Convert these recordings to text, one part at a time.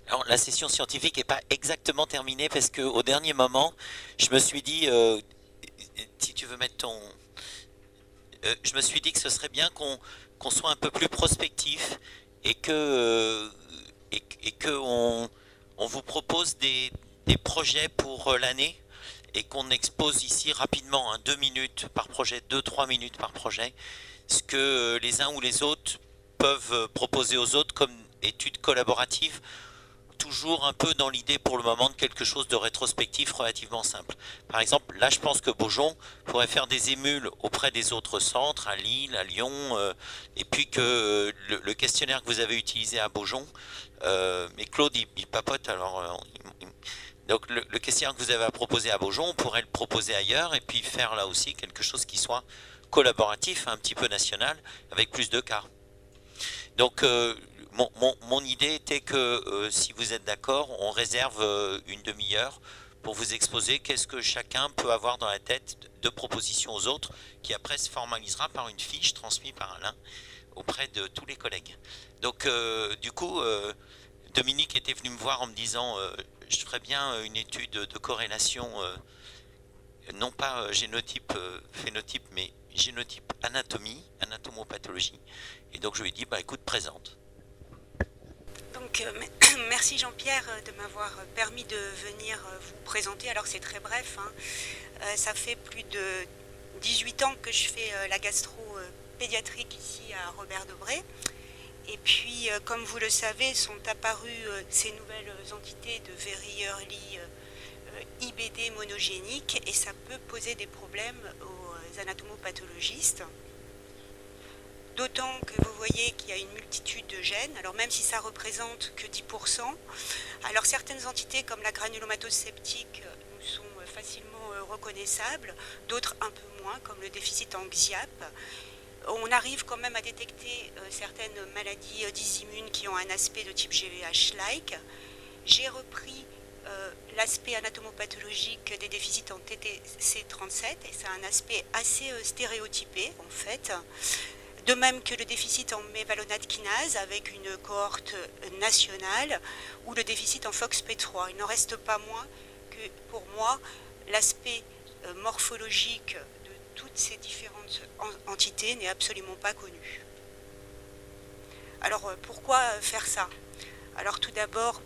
Alors, la session scientifique n'est pas exactement terminée parce que au dernier moment, je me suis dit, si tu veux mettre ton, je me suis dit que ce serait bien qu'on soit un peu plus prospectif et que on vous propose des projets pour l'année et qu'on expose ici rapidement, hein, 2 minutes par projet, 2-3 minutes par projet, ce que les uns ou les autres peuvent proposer aux autres comme études collaboratives, toujours un peu dans l'idée pour le moment de quelque chose de rétrospectif relativement simple. Par exemple, là je pense que Beaujon pourrait faire des émules auprès des autres centres, à Lille, à Lyon, et puis que le questionnaire que vous avez utilisé à Beaujon, mais Claude il papote alors, donc le questionnaire que vous avez proposé à Beaujon, on pourrait le proposer ailleurs et puis faire là aussi quelque chose qui soit collaboratif, un petit peu national, avec plus de cas. Donc mon idée était que si vous êtes d'accord, on réserve une demi-heure pour vous exposer qu'est-ce que chacun peut avoir dans la tête de propositions aux autres, qui après se formalisera par une fiche transmise par Alain auprès de tous les collègues. Donc du coup, Dominique était venu me voir en me disant je ferais bien une étude de corrélation, non pas génotype, phénotype, mais génotype anatomie, anatomopathologie. Et donc je lui ai dit, bah écoute, présente. Donc, merci Jean-Pierre de m'avoir permis de venir vous présenter. Alors c'est très bref, hein. Ça fait plus de 18 ans que je fais la gastro pédiatrique ici à Robert Debré. Et puis, comme vous le savez, sont apparues ces nouvelles entités de Very Early IBD monogéniques et ça peut poser des problèmes aux anatomopathologistes. D'autant que vous voyez qu'il y a une multitude de gènes, alors même si ça représente que 10%, alors certaines entités comme la granulomatose septique nous sont facilement reconnaissables, d'autres un peu moins, comme le déficit en XIAP. On arrive quand même à détecter certaines maladies dysimmunes qui ont un aspect de type GVH-like. J'ai repris l'aspect anatomopathologique des déficits en TTC37 et c'est un aspect assez stéréotypé en fait. De même que le déficit en mévalonate kinase avec une cohorte nationale ou le déficit en FOXP3. Il n'en reste pas moins que pour moi l'aspect morphologique de toutes ces différentes entités n'est absolument pas connu. Alors pourquoi faire ça? Alors tout d'abord,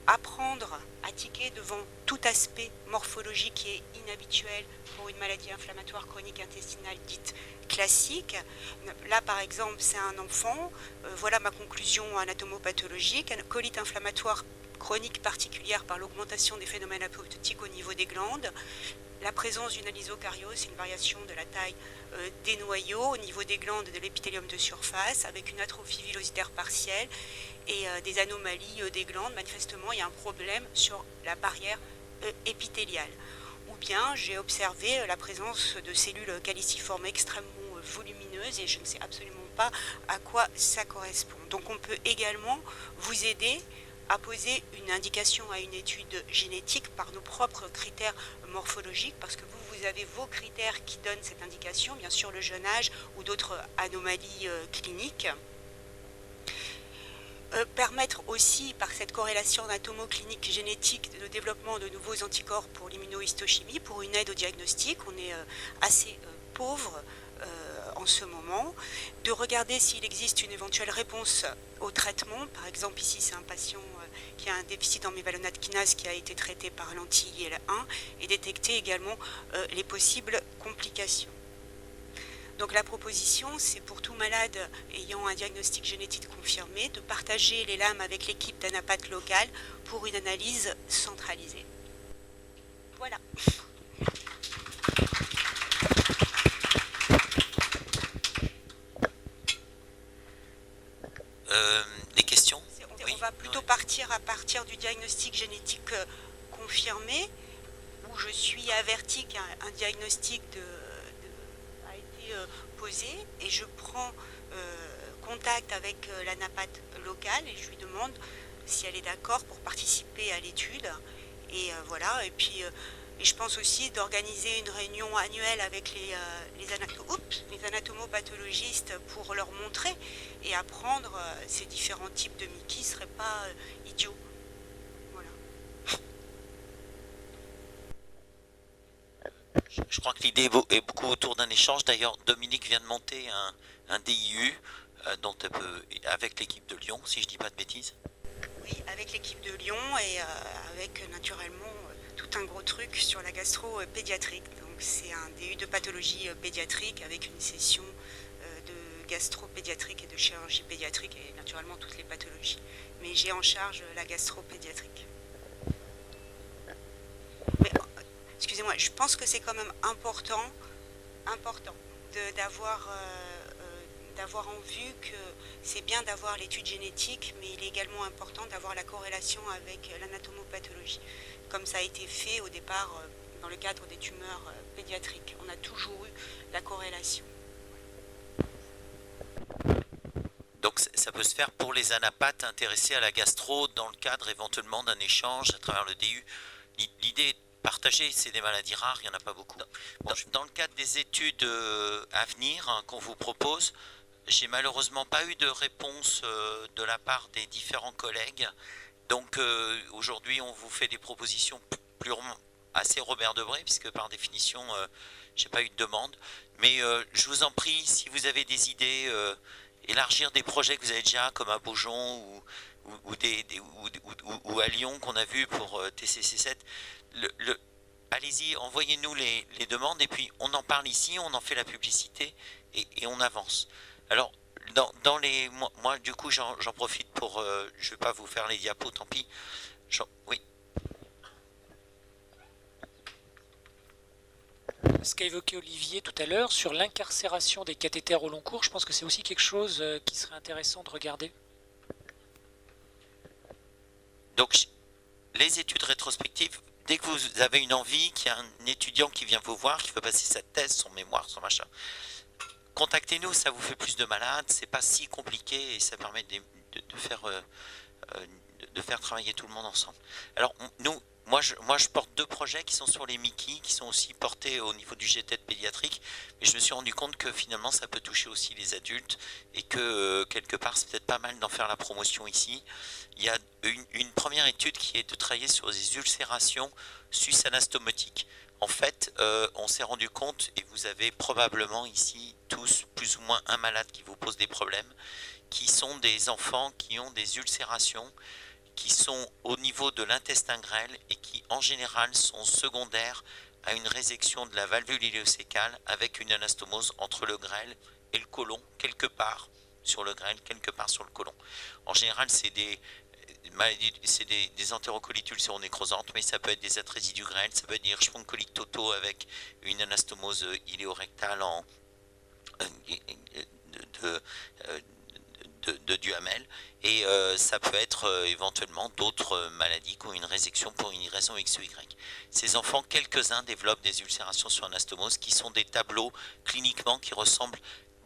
apprendre à tiquer devant tout aspect morphologique qui est inhabituel pour une maladie inflammatoire chronique intestinale dite classique. Là, par exemple, c'est un enfant. Voilà ma conclusion anatomopathologique. Une colite inflammatoire chronique particulière par l'augmentation des phénomènes apoptotiques au niveau des glandes. La présence d'une alysocariose, une variation de la taille des noyaux au niveau des glandes de l'épithélium de surface, avec une atrophie villositaire partielle et des anomalies des glandes. Manifestement, il y a un problème sur la barrière épithéliale. Ou bien j'ai observé la présence de cellules caliciformes extrêmement volumineuses et je ne sais absolument pas à quoi ça correspond. Donc on peut également vous aider à poser une indication à une étude génétique par nos propres critères morphologiques, parce que vous avez vos critères qui donnent cette indication, bien sûr le jeune âge ou d'autres anomalies cliniques. Permettre aussi, par cette corrélation anatomoclinique génétique, le développement de nouveaux anticorps pour l'immunohistochimie, pour une aide au diagnostic. On est assez pauvre en ce moment, de regarder s'il existe une éventuelle réponse au traitement. Par exemple, ici, c'est un patient qui a un déficit en mévalonate kinase qui a été traité par l'anti-IL1 et détecter également les possibles complications. Donc la proposition, c'est pour tout malade ayant un diagnostic génétique confirmé de partager les lames avec l'équipe d'anapathe locale pour une analyse centralisée. Voilà. Des questions? On va plutôt partir à partir du diagnostic génétique confirmé, où je suis avertie qu'un diagnostic a été posé et je prends contact avec l'anapathe locale et je lui demande si elle est d'accord pour participer à l'étude. Et voilà, et puis et je pense aussi d'organiser une réunion annuelle avec les anatomopathologistes pour leur montrer et apprendre ces différents types de Mickey ne serait pas idiot. Je crois que l'idée est beaucoup autour d'un échange. D'ailleurs, Dominique vient de monter un DIU avec l'équipe de Lyon, si je ne dis pas de bêtises. Oui, avec l'équipe de Lyon et avec naturellement tout un gros truc sur la gastro-pédiatrique. Donc c'est un DU de pathologie pédiatrique avec une session de gastro-pédiatrique et de chirurgie pédiatrique et naturellement toutes les pathologies. Mais j'ai en charge la gastro-pédiatrique. Mais excusez-moi, je pense que c'est quand même important d'avoir en vue que c'est bien d'avoir l'étude génétique, mais il est également important d'avoir la corrélation avec l'anatomopathologie, comme ça a été fait au départ dans le cadre des tumeurs pédiatriques. On a toujours eu la corrélation. Donc ça peut se faire pour les anapathes intéressés à la gastro dans le cadre éventuellement d'un échange à travers le DU. L'idée est partagée, c'est des maladies rares, il n'y en a pas beaucoup. Dans le cadre des études à venir qu'on vous propose, j'ai malheureusement pas eu de réponse de la part des différents collègues. Donc aujourd'hui on vous fait des propositions assez Robert Debré, puisque par définition j'ai pas eu de demande. Mais je vous en prie, si vous avez des idées, élargir des projets que vous avez déjà, comme à Beaujon ou à Lyon qu'on a vu pour TCC7, allez-y, envoyez-nous les demandes et puis on en parle ici, on en fait la publicité et on avance. Alors, moi du coup j'en profite pour, je vais pas vous faire les diapos, tant pis. Oui. Ce qu'a évoqué Olivier tout à l'heure sur l'incarcération des cathéters au long cours, je pense que c'est aussi quelque chose qui serait intéressant de regarder. Donc, les études rétrospectives, dès que vous avez une envie, qu'il y a un étudiant qui vient vous voir, qui veut passer sa thèse, son mémoire, son machin, contactez-nous, ça vous fait plus de malades, c'est pas si compliqué et ça permet de faire travailler tout le monde ensemble. Alors, moi je porte 2 projets qui sont sur les Mickey, qui sont aussi portés au niveau du GTED pédiatrique, mais je me suis rendu compte que finalement ça peut toucher aussi les adultes et que quelque part c'est peut-être pas mal d'en faire la promotion ici. Il y a une première étude qui est de travailler sur les ulcérations sus-anastomotiques. En fait, on s'est rendu compte, et vous avez probablement ici tous plus ou moins un malade qui vous pose des problèmes, qui sont des enfants qui ont des ulcérations qui sont au niveau de l'intestin grêle et qui en général sont secondaires à une résection de la valvule iléosécale avec une anastomose entre le grêle et le côlon, quelque part sur le grêle, quelque part sur le côlon. En général, c'est des entérocolites ulcéronécrosantes, mais ça peut être des atrésies du grêle, ça peut être des hirschsprung-coliques totaux avec une anastomose iléorectale de Duhamel, et ça peut être éventuellement d'autres maladies qui ont une résection pour une raison X ou Y. Ces enfants, quelques-uns développent des ulcérations sur anastomose qui sont des tableaux cliniquement qui ressemblent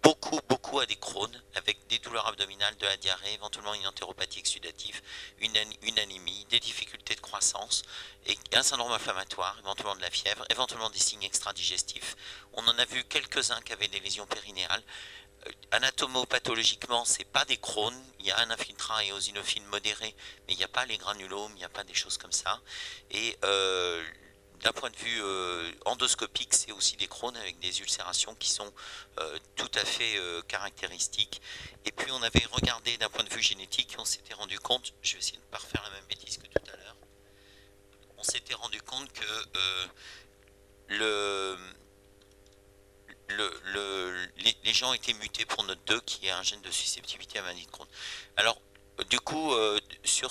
beaucoup à des Crohn, avec des douleurs abdominales, de la diarrhée, éventuellement une entéropathie exsudative, une anémie, des difficultés de croissance, et un syndrome inflammatoire, éventuellement de la fièvre, éventuellement des signes extradigestifs. On en a vu quelques-uns qui avaient des lésions périnéales. Anatomopathologiquement, c'est pas des Crohn, il y a un infiltrat éosinophile modéré, mais il n'y a pas les granulomes, il n'y a pas des choses comme ça. Et d'un point de vue endoscopique, c'est aussi des Crohn avec des ulcérations qui sont tout à fait caractéristiques. Et puis on avait regardé d'un point de vue génétique et on s'était rendu compte, je vais essayer de ne pas refaire la même bêtise que tout à l'heure, on s'était rendu compte que les gens étaient mutés pour notre 2 qui est un gène de susceptibilité à la maladie de Crohn. Alors du coup sur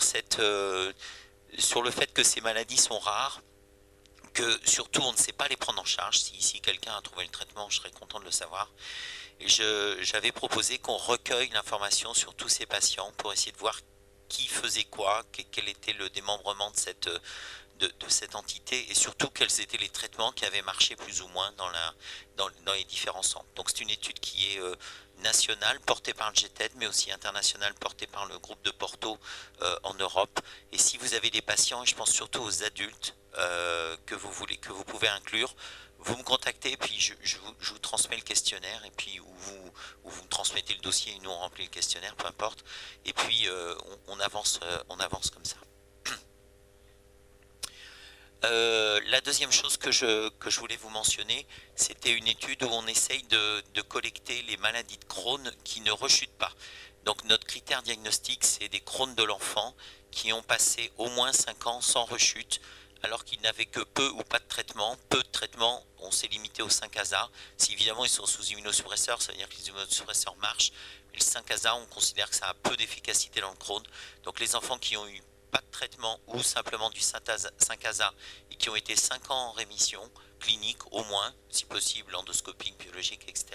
le fait que ces maladies sont rares, que surtout on ne sait pas les prendre en charge, si ici quelqu'un a trouvé le traitement, je serais content de le savoir. J'avais proposé qu'on recueille l'information sur tous ces patients pour essayer de voir qui faisait quoi, quel était le démembrement de cette entité et surtout quels étaient les traitements qui avaient marché plus ou moins dans les différents centres. Donc c'est une étude qui est nationale, portée par le GTED, mais aussi internationale, portée par le groupe de Porto en Europe. Et si vous avez des patients, et je pense surtout aux adultes que vous pouvez inclure, vous me contactez et puis je vous transmets le questionnaire et puis ou vous me transmettez le dossier et nous on remplit le questionnaire, peu importe. Et puis on avance comme ça. La deuxième chose que je voulais vous mentionner, c'était une étude où on essaye de collecter les maladies de Crohn qui ne rechutent pas. Donc notre critère diagnostique, c'est des Crohn de l'enfant qui ont passé au moins 5 ans sans rechute, alors qu'ils n'avaient que peu ou pas de traitement. Peu de traitement, on s'est limité aux 5-ASA. Si évidemment ils sont sous immunosuppresseurs, ça veut dire que les immunosuppresseurs marchent. Mais le 5-ASA, on considère que ça a peu d'efficacité dans le Crohn. Donc les enfants qui ont eu pas de traitement ou simplement du 5-ASA et qui ont été 5 ans en rémission clinique au moins, si possible endoscopique, biologique, etc.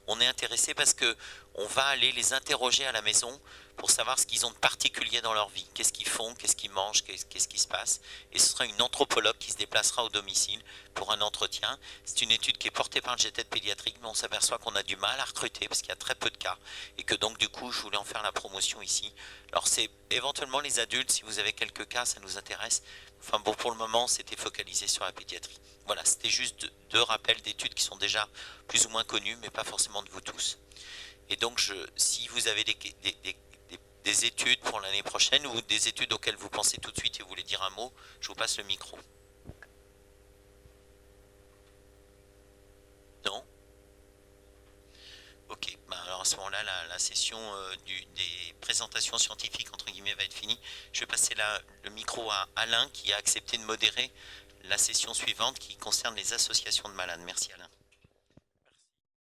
On est intéressé parce que on va aller les interroger à la maison pour savoir ce qu'ils ont de particulier dans leur vie, qu'est-ce qu'ils font, qu'est-ce qu'ils mangent, qu'est-ce qui se passe. Et ce sera une anthropologue qui se déplacera au domicile pour un entretien. C'est une étude qui est portée par le GTED pédiatrique, mais on s'aperçoit qu'on a du mal à recruter parce qu'il y a très peu de cas et que donc du coup je voulais en faire la promotion ici. Alors c'est éventuellement les adultes, si vous avez quelques cas, ça nous intéresse. Enfin bon, pour le moment, c'était focalisé sur la pédiatrie. Voilà, c'était juste deux rappels d'études qui sont déjà plus ou moins connues, mais pas forcément de vous tous. Et donc, si vous avez des études pour l'année prochaine ou des études auxquelles vous pensez tout de suite et vous voulez dire un mot, je vous passe le micro. Non? Ok, ben alors à ce moment-là, la session des présentations scientifiques, entre guillemets, va être finie. Je vais passer le micro à Alain qui a accepté de modérer la session suivante qui concerne les associations de malades. Merci Alain.